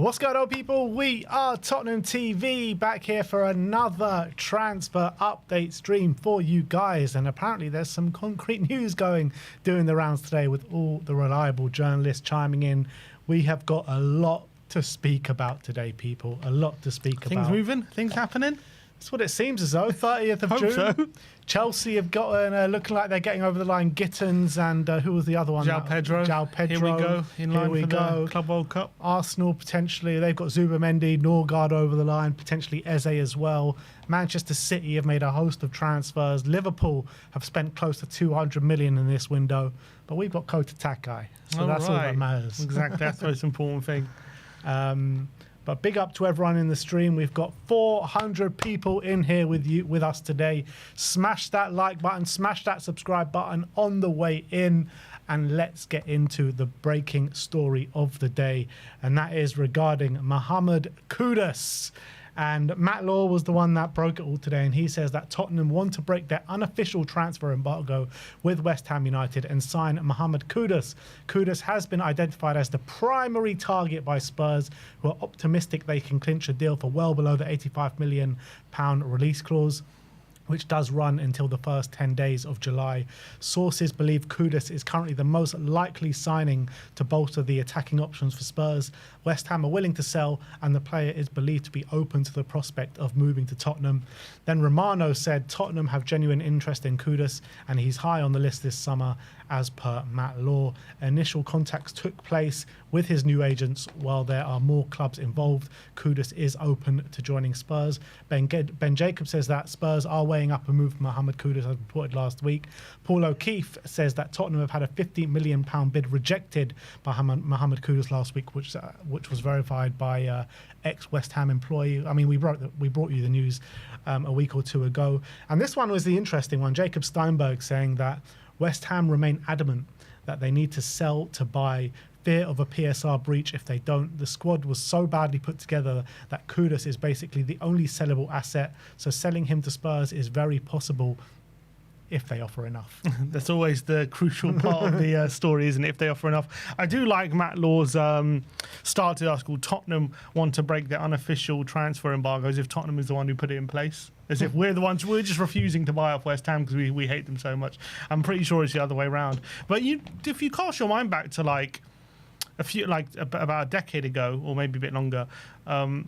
What's going on, people? We are Tottenham TV, back here for another transfer update stream for you guys. And apparently there's some concrete news doing the rounds today with all the reliable journalists chiming in. We have got a lot to speak about today, people. A lot to speak about. Things moving? Things happening? That's what it seems as though. 30th of June. So. Chelsea have gotten, looking like they're getting over the line, Gittins and who was the other one? João Pedro. Here we go. In line for the Club World Cup. Arsenal potentially. They've got Zubamendi, Norgard over the line, potentially Eze as well. Manchester City have made a host of transfers. Liverpool have spent close to 200 million in this window. But we've got Kota Takai. So that's all that matters. Exactly. That's the most important thing. But big up to everyone in the stream. We've got 400 people in here with us today. Smash that like button, smash that subscribe button on the way in, and let's get into the breaking story of the day. And that is regarding Mohamed Kudus. And Matt Law was the one that broke it all today, and he says that Tottenham want to break their unofficial transfer embargo with West Ham United and sign Mohamed Kudus. Kudus has been identified as the primary target by Spurs, who are optimistic they can clinch a deal for well below the £85 million release clause, which does run until the first 10 days of July. Sources believe Kudus is currently the most likely signing to bolster the attacking options for Spurs. West Ham are willing to sell, and the player is believed to be open to the prospect of moving to Tottenham. Then Romano said Tottenham have genuine interest in Kudus, and he's high on the list this summer, as per Matt Law. Initial contacts took place with his new agents. While there are more clubs involved, Kudus is open to joining Spurs. Ben Jacobs says that Spurs are weighing up a move for Mohamed Kudus, as reported last week. Paul O'Keefe says that Tottenham have had a £50 million bid rejected by Mohamed Kudus last week, which was verified by ex-West Ham employee. I mean, we brought you the news a week or two ago. And this one was the interesting one. Jacob Steinberg saying that West Ham remain adamant that they need to sell to buy, fear of a PSR breach if they don't. The squad was so badly put together that Kudus is basically the only sellable asset, so selling him to Spurs is very possible if they offer enough. That's always the crucial part of the story, isn't it? If they offer enough. I do like Matt Law's start to the article. Tottenham want to break their unofficial transfer embargo, as if Tottenham is the one who put it in place. As if we're the ones, we're just refusing to buy off West Ham because we hate them so much. I'm pretty sure it's the other way around. But if you cast your mind back to about a decade ago, or maybe a bit longer,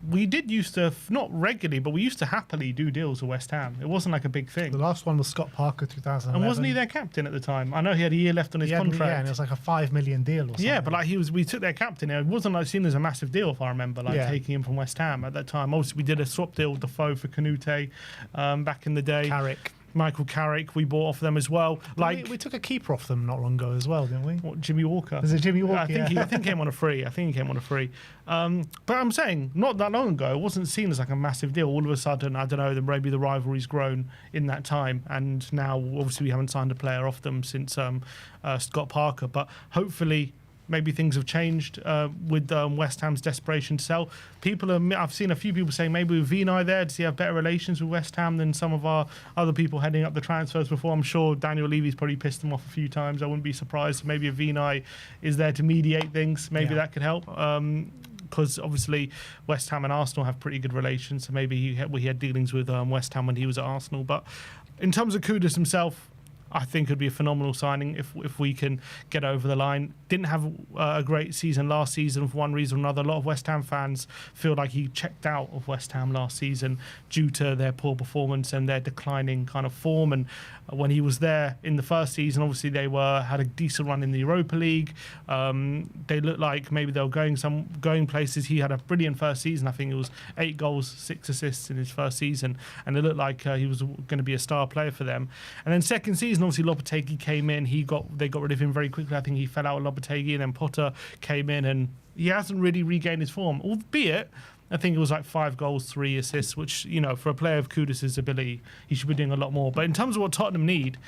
we did used to, not regularly, but we used to happily do deals with West Ham. It wasn't like a big thing. The last one was Scott Parker, 2011. And wasn't he their captain at the time? I know he had a year left on his contract. Yeah, and it was like a $5 million deal or something. Yeah, but we took their captain. It wasn't like seen as a massive deal, if I remember, taking him from West Ham at that time. Obviously, we did a swap deal with Defoe for Canute back in the day. Michael Carrick, we bought off them as well. We took a keeper off them not long ago as well, didn't we? What, Jimmy Walker? Was it Jimmy Walker? I think he came on a free. But I'm saying, not that long ago, it wasn't seen as like a massive deal. All of a sudden, I don't know, maybe the rivalry's grown in that time, and now obviously we haven't signed a player off them since Scott Parker. But hopefully, maybe things have changed with West Ham's desperation to sell. I've seen a few people saying maybe with Vinay there, does he have better relations with West Ham than some of our other people heading up the transfers before? I'm sure Daniel Levy's probably pissed him off a few times. I wouldn't be surprised. Maybe if Vinay is there to mediate things, maybe that could help. Because obviously West Ham and Arsenal have pretty good relations, so maybe he had dealings with West Ham when he was at Arsenal. But in terms of Kudus himself, I think it'd be a phenomenal signing if we can get over the line. Didn't have a great season last season for one reason or another. A lot of West Ham fans feel like he checked out of West Ham last season due to their poor performance and their declining kind of form. And when he was there in the first season, obviously they had a decent run in the Europa League. They looked like maybe they were going places. He had a brilliant first season. I think it was 8 goals, 6 assists in his first season, and it looked like he was going to be a star player for them. And then second season, obviously Lopetegui came in. They got rid of him very quickly. I think he fell out with Lopetegui, and then Potter came in, and he hasn't really regained his form. Albeit, I think it was like 5 goals, 3 assists, which, for a player of Kudus' ability, he should be doing a lot more. But in terms of what Tottenham need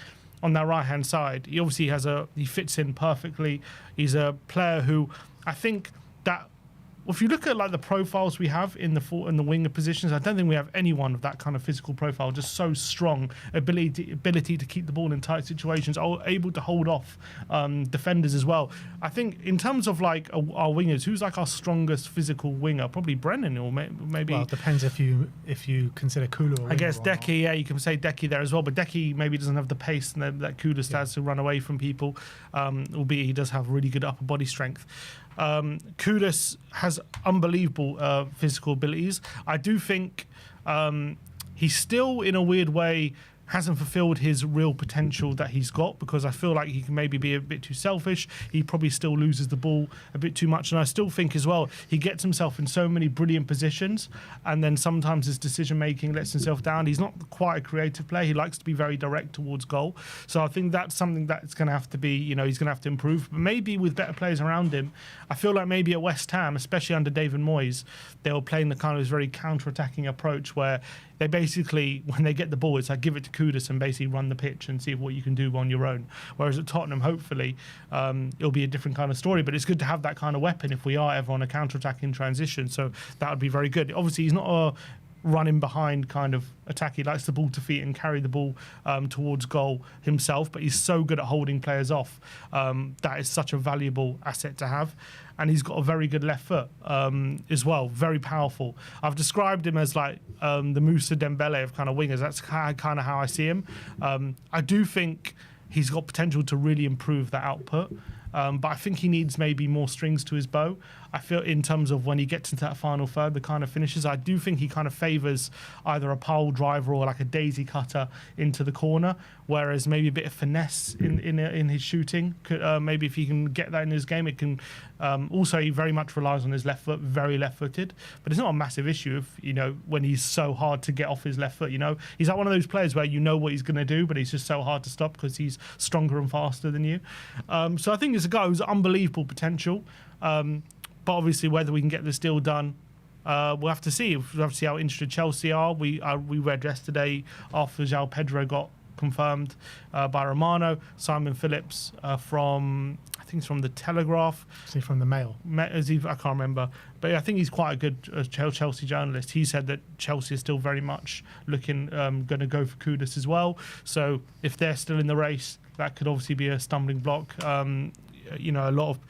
on that right-hand side, he obviously he fits in perfectly. He's a player who I think that if you look at like the profiles we have in the winger positions, I don't think we have anyone of that kind of physical profile. Just so strong, ability to keep the ball in tight situations, able to hold off defenders as well. I think in terms of like our wingers, who's like our strongest physical winger? Probably Brennan, or maybe. Well, it depends if you consider Kulu a winger. I guess Decky, yeah, you can say Decky there as well, but Decky maybe doesn't have the pace that Kudus has to run away from people, albeit he does have really good upper body strength. Kudus has unbelievable physical abilities. I do think he's still, in a weird way, hasn't fulfilled his real potential that he's got, because I feel like he can maybe be a bit too selfish. He probably still loses the ball a bit too much, and I still think as well he gets himself in so many brilliant positions, and then sometimes his decision making lets himself down. He's not quite a creative player. He likes to be very direct towards goal, so I think that's something that's going to have to be, he's going to have to improve. But maybe with better players around him, I feel like maybe at West Ham, especially under David Moyes, they were playing the kind of this very counter-attacking approach where they basically, when they get the ball, it's like give it to Kudus and basically run the pitch and see what you can do on your own. Whereas at Tottenham, hopefully, it'll be a different kind of story. But it's good to have that kind of weapon if we are ever on a counter-attacking transition. So that would be very good. Obviously, he's not a running behind kind of attack. He likes the ball to feet and carry the ball towards goal himself, but he's so good at holding players off. That is such a valuable asset to have. And he's got a very good left foot as well, very powerful. I've described him as like the Moussa Dembele of kind of wingers. That's kind of how I see him. I do think he's got potential to really improve that output. But I think he needs maybe more strings to his bow. I feel in terms of when he gets into that final third, the kind of finishes, I do think he kind of favours either a pole driver or like a daisy cutter into the corner, whereas maybe a bit of finesse in his shooting. Maybe if he can get that in his game, it can. Also, he very much relies on his left foot, very left-footed, but it's not a massive issue if, when he's so hard to get off his left foot. He's like one of those players where you know what he's going to do, but he's just so hard to stop because he's stronger and faster than you. So I think it's a guy who's unbelievable potential. But obviously, whether we can get this deal done, we'll have to see. We'll have to see how interested Chelsea are. We read yesterday after João Pedro got confirmed by Romano, Simon Phillips from, I think it's from the Telegraph. Is he from the Mail? I can't remember. But I think he's quite a good Chelsea journalist. He said that Chelsea is still very much looking, going to go for Kudus as well. So if they're still in the race, that could obviously be a stumbling block. A lot of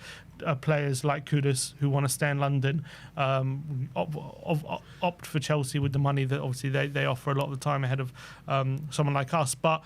players like Kudus who want to stay in London opt for Chelsea with the money that obviously they offer a lot of the time ahead of someone like us. But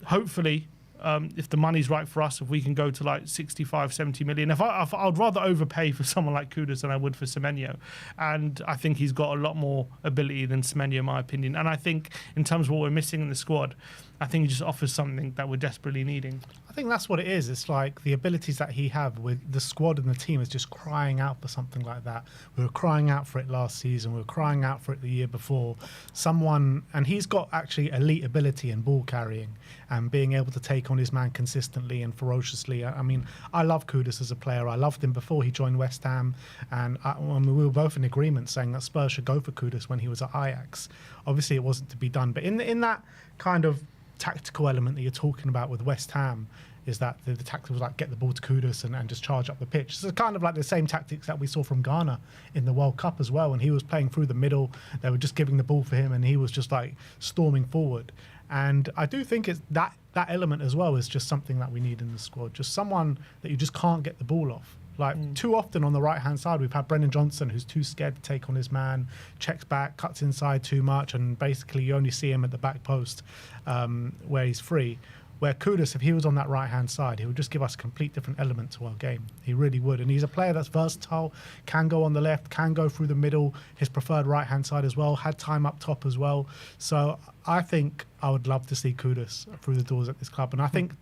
hopefully, if the money's right for us, if we can go to like 65, 70 million, I'd rather overpay for someone like Kudus than I would for Semenyo. And I think he's got a lot more ability than Semenyo, in my opinion. And I think in terms of what we're missing in the squad, I think he just offers something that we're desperately needing. I think that's what it is. It's like the abilities that he have with the squad and the team is just crying out for something like that. We were crying out for it last season. We were crying out for it the year before. And he's got actually elite ability in ball carrying and being able to take on his man consistently and ferociously. I mean, I love Kudus as a player. I loved him before he joined West Ham. And we were both in agreement saying that Spurs should go for Kudus when he was at Ajax. Obviously, it wasn't to be done. But in that kind of tactical element that you're talking about with West Ham, is that the tactic was like get the ball to Kudus and just charge up the pitch. It's kind of like the same tactics that we saw from Ghana in the World Cup as well. When he was playing through the middle, they were just giving the ball for him and he was just like storming forward. And I do think it's that element as well is just something that we need in the squad. Just someone that you just can't get the ball off. Too often on the right-hand side, we've had Brennan Johnson, who's too scared to take on his man, checks back, cuts inside too much, and basically you only see him at the back post where he's free. Where Kudus, if he was on that right-hand side, he would just give us a complete different element to our game. He really would. And he's a player that's versatile, can go on the left, can go through the middle, his preferred right-hand side as well, had time up top as well. So I think I would love to see Kudus through the doors at this club. And I think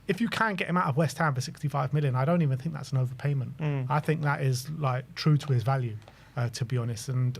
if you can get him out of West Ham for 65 million, I don't even think that's an overpayment. I think that is like true to his value, to be honest. And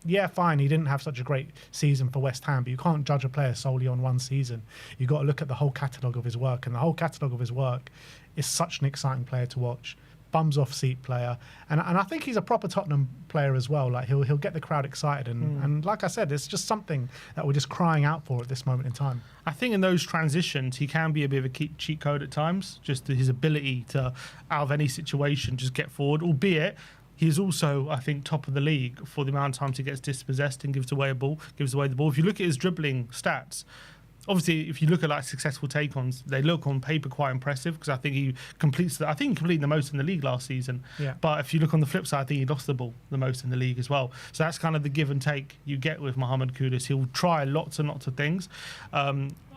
yeah, fine, he didn't have such a great season for West Ham, but you can't judge a player solely on one season. You've got to look at the whole catalogue of his work, and the whole catalogue of his work is such an exciting player to watch. Bums off seat player, and I think he's a proper Tottenham player as well. Like he'll get the crowd excited, and like I said, it's just something that we're just crying out for at this moment in time. I think in those transitions, he can be a bit of a cheat code at times. Just his ability to, out of any situation, just get forward. Albeit, He's also, I think, top of the league for the amount of times he gets dispossessed and gives away the ball. If you look at his dribbling stats, obviously, if you look at like successful take-ons, they look on paper quite impressive because I think he completed the most in the league last season. Yeah. But if you look on the flip side, I think he lost the ball the most in the league as well. So that's kind of the give and take you get with Mohamed Kudus. He'll try lots and lots of things.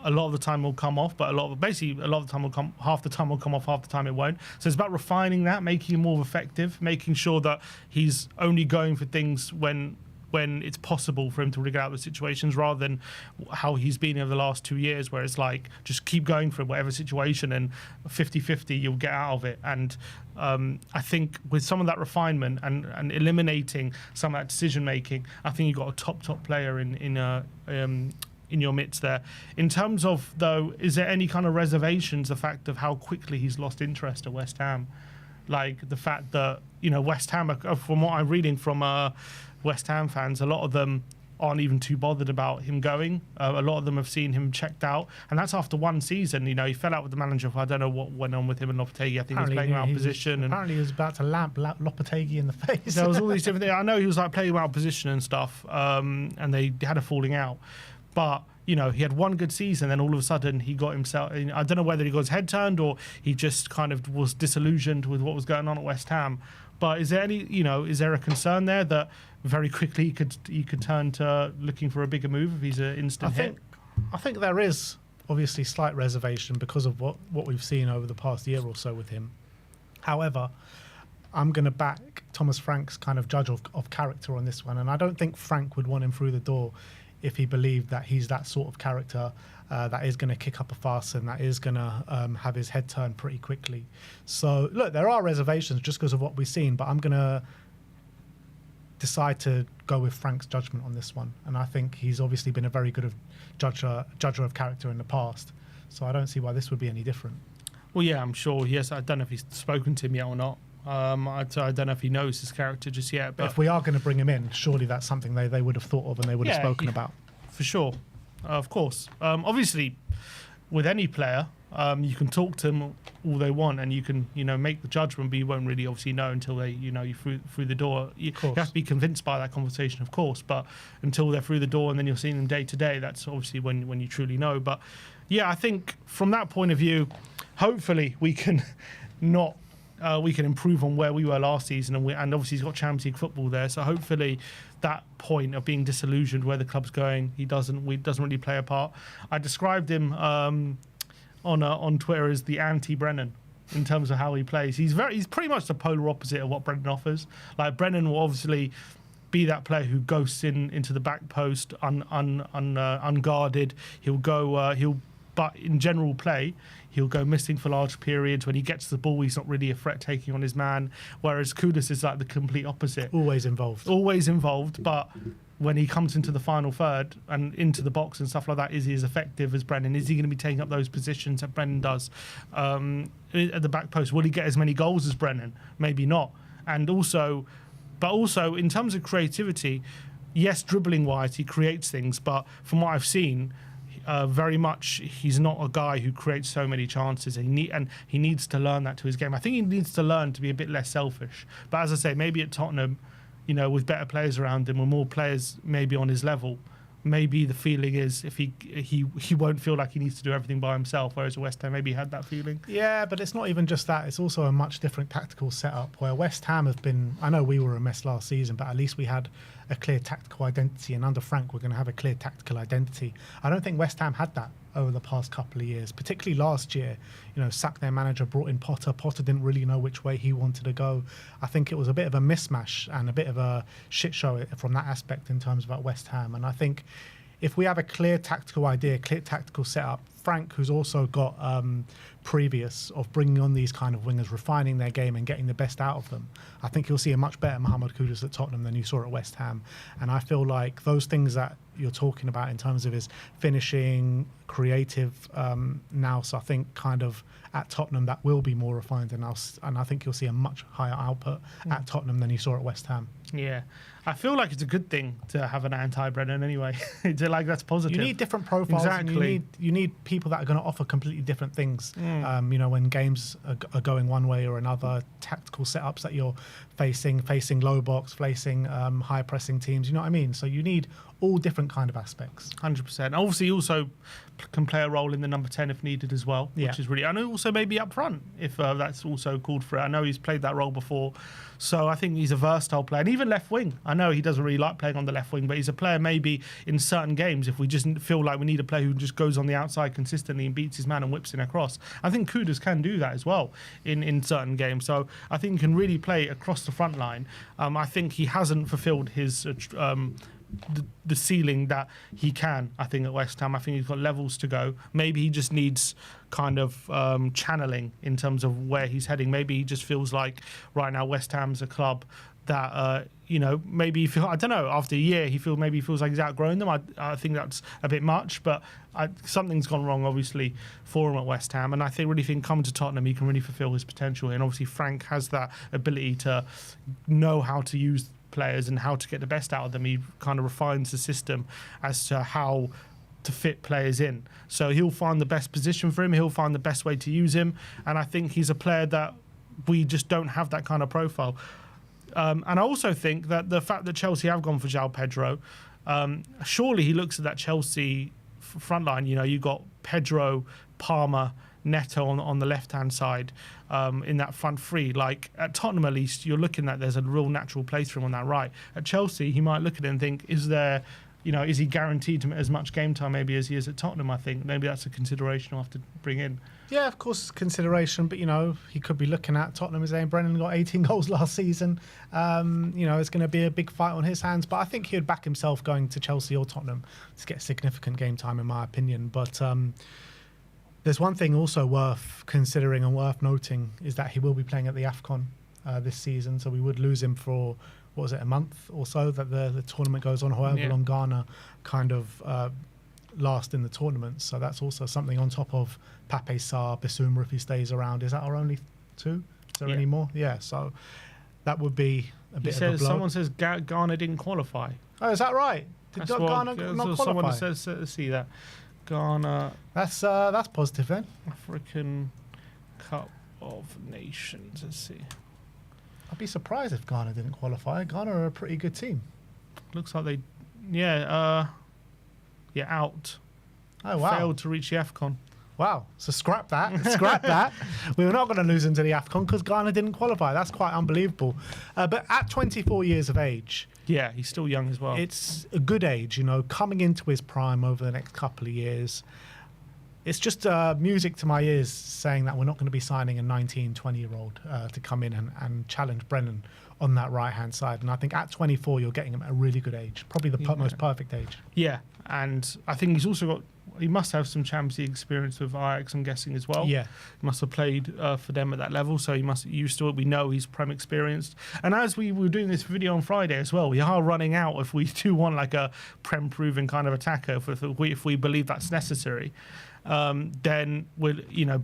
A lot of the time will come off, but a lot of the time will come. Half the time will come off, half the time it won't. So it's about refining that, making him more effective, making sure that he's only going for things when it's possible for him to rig out the situations, rather than how he's been over the last 2 years, where it's like just keep going for whatever situation and 50-50 you'll get out of it. And I think with some of that refinement and eliminating some of that decision making, I think you've got a top player in your midst there. In terms of, though, is there any kind of reservations, the fact of how quickly he's lost interest at West Ham? Like the fact that, West Ham, from what I'm reading from West Ham fans, a lot of them aren't even too bothered about him going. A lot of them have seen him checked out, and that's after one season. He fell out with the manager. I don't know what went on with him and Lopetegui. I think he was playing out of position. Apparently he was about to lamp Lopetegui in the face. There was all these different things. I know he was like playing out of position and stuff, and they had a falling out. But, he had one good season, then all of a sudden he got himself... I don't know whether he got his head turned or he just kind of was disillusioned with what was going on at West Ham. But is there is there a concern there that very quickly he could turn to looking for a bigger move if he's an instant hit? I think there is obviously slight reservation because of what we've seen over the past year or so with him. However, I'm going to back Thomas Frank's kind of judge of character on this one, and I don't think Frank would want him through the door if he believed that he's that sort of character that is going to kick up a fuss and that is going to have his head turned pretty quickly. So, look, there are reservations just because of what we've seen, but I'm going to decide to go with Frank's judgment on this one. And I think he's obviously been a very good judger of character in the past. So I don't see why this would be any different. Well, yeah, I'm sure. Yes, I don't know if he's spoken to him yet or not. I don't know if he knows his character just yet. But if we are going to bring him in, surely that's something they would have thought of and they would have spoken about. For sure. Of course. Obviously, with any player, you can talk to them all they want and you can, make the judgment, but you won't really obviously know until they, you through the door. You have to be convinced by that conversation, of course, but until they're through the door and then you're seeing them day to day, that's obviously when you truly know. But yeah, I think from that point of view, hopefully we can we can improve on where we were last season, and obviously he's got Champions League football there. So hopefully that point of being disillusioned where the club's going, he doesn't really play a part. I described him on Twitter as the anti-Brennan in terms of how he plays. He's pretty much the polar opposite of what Brennan offers. Like Brennan will obviously be that player who ghosts into the back post unguarded. But in general play, he'll go missing for large periods. When he gets the ball, he's not really a threat taking on his man. Whereas Kudus is like the complete opposite. Always involved, but when he comes into the final third and into the box and stuff like that, is he as effective as Brennan? Is he going to be taking up those positions that Brennan does at the back post? Will he get as many goals as Brennan? Maybe not. But also in terms of creativity, yes, dribbling-wise, he creates things, but from what I've seen, very much he's not a guy who creates so many chances, and he needs to learn that to his game. I think he needs to learn to be a bit less selfish. But as I say, maybe at Tottenham, with better players around him, or more players maybe on his level, maybe the feeling is if he won't feel like he needs to do everything by himself, whereas West Ham maybe had that feeling. Yeah, but it's not even just that. It's also a much different tactical setup where West Ham have been... I know we were a mess last season, but at least we had a clear tactical identity, and under Frank we're going to have a clear tactical identity. I don't think West Ham had that over the past couple of years, particularly last year. Sacked their manager, brought in Potter. Potter didn't really know which way he wanted to go. I think it was a bit of a mismatch and a bit of a shit show from that aspect in terms of West Ham. And I think if we have a clear tactical idea, clear tactical setup, Frank, who's also got previous of bringing on these kind of wingers, refining their game and getting the best out of them, I think you'll see a much better Mohamed Kudus at Tottenham than you saw at West Ham. And I feel like those things that you're talking about in terms of his finishing, creative nous, I think kind of at Tottenham that will be more refined than us, and I think you'll see a much higher output at Tottenham than you saw at West Ham. Yeah, I feel like it's a good thing to have an anti-Brennan anyway. That's positive. You need different profiles. Exactly. And you need people that are going to offer completely different things. You know, when games are going one way or another, tactical setups that you're facing low box, facing high pressing teams. You know what I mean? So you need all different kind of aspects. 100%. Obviously, he also can play a role in the number 10 if needed as well, which is really... And also maybe up front if that's also called for it. I know he's played that role before, so I think he's a versatile player. And even left wing. I know he doesn't really like playing on the left wing, but he's a player maybe in certain games if we just feel like we need a player who just goes on the outside consistently and beats his man and whips it across. I think Kudus can do that as well in certain games. So I think he can really play across the front line. I think he hasn't fulfilled his... the ceiling that he can, I think, at West Ham. I think he's got levels to go. Maybe he just needs kind of channeling in terms of where he's heading. Maybe he just feels like right now West Ham's a club that, you know, maybe I don't know, after a year he feels like he's outgrown them. I think that's a bit much, but something's gone wrong, obviously, for him at West Ham. And I really think coming to Tottenham, he can really fulfil his potential. And obviously Frank has that ability to know how to use players and how to get the best out of them. He kind of refines the system as to how to fit players in. So he'll find the best position for him. He'll find the best way to use him. And I think he's a player that we just don't have that kind of profile. And I also think that the fact that Chelsea have gone for João Pedro, surely he looks at that Chelsea front line. You know, you got Pedro, Palmer, Neto on the left-hand side in that front three. Like at Tottenham, at least, you're looking at there's a real natural place for him on that right. At Chelsea, he might look at it and think, is he guaranteed as much game time maybe as he is at Tottenham? I think maybe that's a consideration I'll have to bring in. Yeah, of course, it's consideration, but, you know, he could be looking at Tottenham as saying Brennan got 18 goals last season. You know, it's going to be a big fight on his hands, but I think he would back himself going to Chelsea or Tottenham to get significant game time, in my opinion. But there's one thing also worth considering and worth noting is that he will be playing at the AFCON this season, so we would lose him for, what was it, a month or so that the tournament goes on, however long Ghana kind of last in the tournament. So that's also something on top of Pape Sarr, Bissouma if he stays around. Is that our only two? Is there any more? Yeah, so that would be a bit of a blow. Someone says Ghana didn't qualify. Oh, is that right? Did Ghana not qualify? Someone says, see that. Ghana. That's positive then. African Cup of Nations. Let's see. I'd be surprised if Ghana didn't qualify. Ghana are a pretty good team. Looks like they, out. Oh wow! Failed to reach the AFCON. Wow. So scrap that. Scrap that. We were not going to lose into the AFCON because Ghana didn't qualify. That's quite unbelievable. But at 24 years of age. Yeah, he's still young as well. It's a good age, you know, coming into his prime over the next couple of years. It's just music to my ears saying that we're not going to be signing a 19, 20-year-old to come in and challenge Brennan on that right-hand side. And I think at 24, you're getting him at a really good age, probably the most perfect age. Yeah, and I think he's also got... He must have some Champions League experience with Ajax, I'm guessing, as well. Yeah. He must have played for them at that level, so he must be used to it. We know he's Prem experienced. And as we were doing this video on Friday as well, we are running out if we do want like a Prem-proven kind of attacker, if we believe that's necessary. Then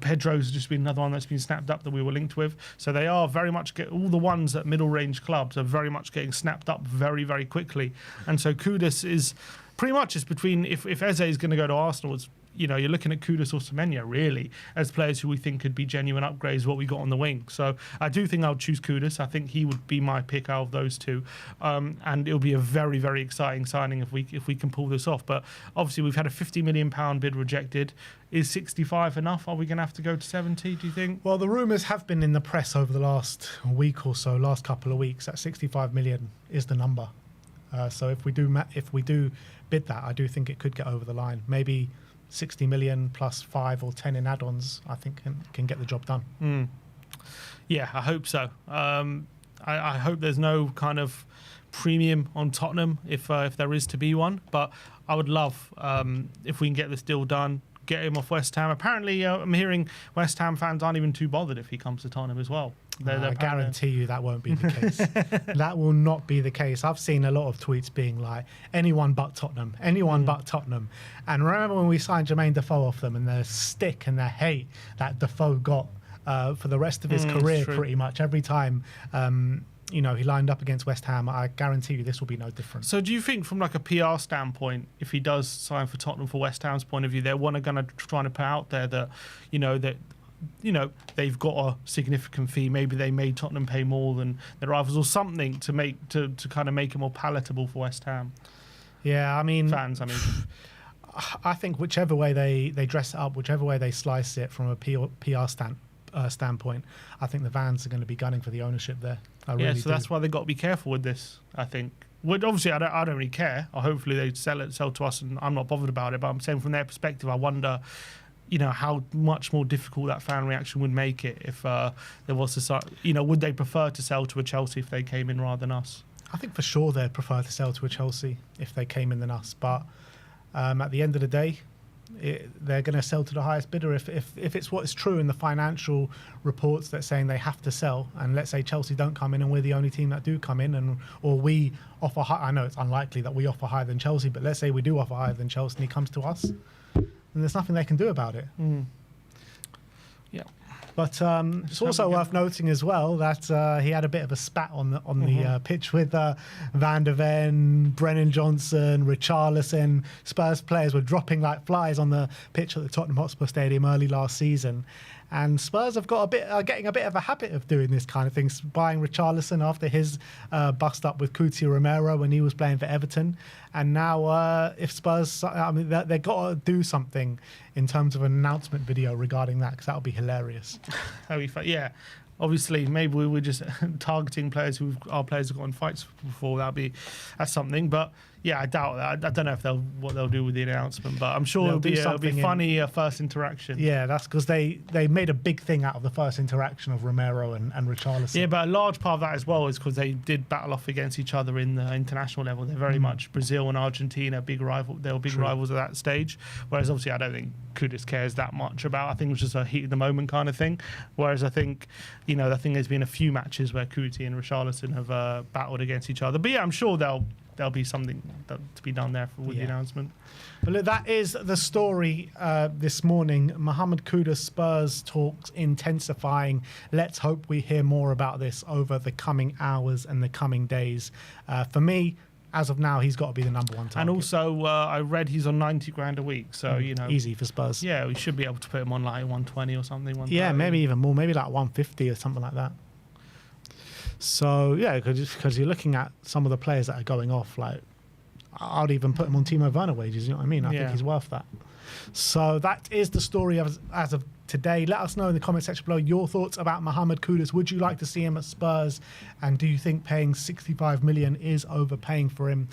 Pedro's just been another one that's been snapped up that we were linked with. So they are very much all the ones at middle range clubs are very much getting snapped up very, very quickly. And so Kudus is pretty much between if Eze is going to go to Arsenal, it's, you know, you're looking at Kudus or Semenya really as players who we think could be genuine upgrades what we got on the wing. So I do think I'll choose Kudus. I think he would be my pick out of those two, and it'll be a very, very exciting signing if we can pull this off. But obviously we've had a £50 million bid rejected. Is 65 enough? Are we going to have to go to 70? Do you think? Well, the rumours have been in the press over the last week or so, last couple of weeks, that 65 million is the number. So if we do bid that, I do think it could get over the line. Maybe 60 million plus 5 or 10 in add-ons, I think can get the job done. Yeah, I hope so. I hope there's no kind of premium on Tottenham if there is to be one. But I would love if we can get this deal done, get him off West Ham. Apparently, I'm hearing West Ham fans aren't even too bothered if he comes to Tottenham as well. I guarantee you that won't be the case. That will not be the case. I've seen a lot of tweets being like, anyone but Tottenham, anyone but Tottenham. And remember when we signed Jermaine Defoe off them and the stick and the hate that Defoe got for the rest of his career pretty much every time he lined up against West Ham, I guarantee you this will be no different. So do you think from like a PR standpoint, if he does sign for Tottenham, for West Ham's point of view, they're going to try to put out there that, they've got a significant fee. Maybe they made Tottenham pay more than their rivals or something to make to kind of make it more palatable for West Ham. Yeah, I mean, fans. I think whichever way they dress it up, whichever way they slice it from a PR standpoint, I think the Vans are going to be gunning for the ownership there. That's why they've got to be careful with this, I think. Well, obviously, I don't really care. Hopefully, they sell to us, and I'm not bothered about it. But I'm saying from their perspective, I wonder, how much more difficult that fan reaction would make it if there was to, would they prefer to sell to a Chelsea if they came in rather than us? I think for sure they'd prefer to sell to a Chelsea if they came in than us. But at the end of the day, they're going to sell to the highest bidder if it's what is true in the financial reports that's saying they have to sell. And let's say Chelsea don't come in and we're the only team that do come in, or we offer high. I know it's unlikely that we offer higher than Chelsea, but let's say we do offer higher than Chelsea and he comes to us, then there's nothing they can do about it. Yeah. But it's also worth noting as well that he had a bit of a spat on the pitch with Van der Ven, Brennan Johnson, Richarlison. Spurs players were dropping like flies on the pitch at the Tottenham Hotspur Stadium early last season. And Spurs have got getting a bit of a habit of doing this kind of thing, buying Richarlison after his bust up with Coutinho Romero when he was playing for Everton. And now if Spurs, they've got to do something in terms of an announcement video regarding that, because that would be hilarious. That'd be fun. Yeah. Obviously, maybe we were just targeting players our players have got in fights before. That's something. But yeah, I doubt that. I don't know what they'll do with the announcement, but I'm sure it'll be funny first interaction. Yeah, that's because they made a big thing out of the first interaction of Romero and Richarlison. Yeah, but a large part of that as well is because they did battle off against each other in the international level. They're very much Brazil and Argentina, big rival. They were big rivals at that stage. Whereas obviously, I don't think Kudus cares that much about. I think it was just a heat of the moment kind of thing. Whereas I think, I think there's been a few matches where Kuti and Richarlison have battled against each other. But yeah, I'm sure there'll be something to be done there with the announcement. But look, that is the story this morning. Mohamed Kudus, Spurs talks intensifying. Let's hope we hear more about this over the coming hours and the coming days. For me, as of now, he's got to be the number one target. And also, I read he's on 90 grand a week, so easy for Spurs. Yeah, we should be able to put him on like 120 or something. Yeah, maybe even more, maybe like 150 or something like that. So yeah, because you're looking at some of the players that are going off. Like, I'd even put him on Timo Werner wages. You know what I mean? I think he's worth that. So that is the story as of today. Let us know in the comment section below your thoughts about Mohamed Kudus. Would you like to see him at Spurs? And do you think paying 65 million is overpaying for him?